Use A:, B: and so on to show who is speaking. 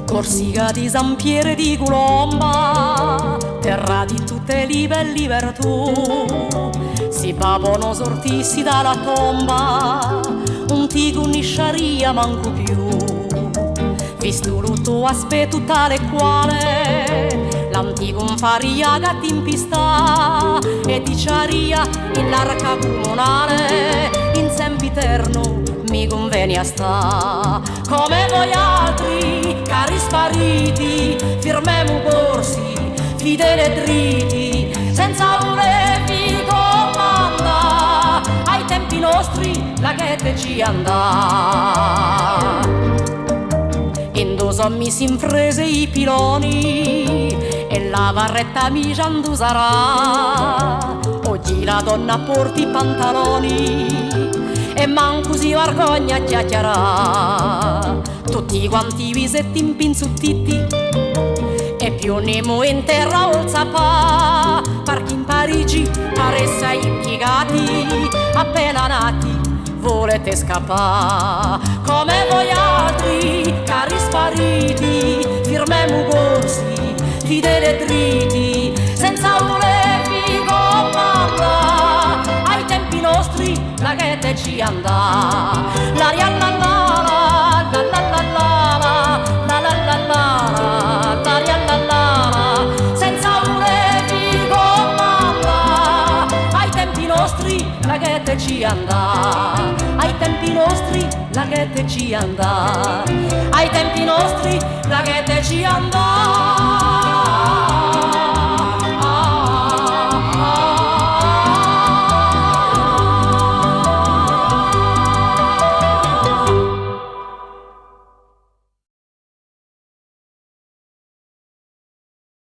A: Corsica di Sampiere di Colomba, terra di tutte libere tu. Si papono sortissi dalla tomba, un ti conosceria manco più. Visto lutto aspetto tale quale, l'antico faria che ti impista e diceria in l'arca comunale, in sempiterno mi conviene a sta. Come voi altri, cari spariti, firmemo corsi, fideli e dritti, senza volervi comanda. Ai tempi nostri la ghete ci andà. Indo son misi in frese i piloni e la varretta mi giandusarà. Oggi la donna porti i pantaloni e manco si vergogna a chiacchierà. Tutti quanti visetti impinzuttiti e più nemo in terra ol sapà, perché in Parigi paresse impiegati appena nati volete scappare. Come voi altri, cari spariti, firmemo corsi, fideli e dritti, senza volervi comandare. Ai tempi nostri la ghete ci andà. La la la la la la la la la la la la la la, senza volervi comandare. Ai tempi nostri la ghete ci andà. Ai tempi nostri la ghete ci andà. Ai tempi nostri la ghete ci andà.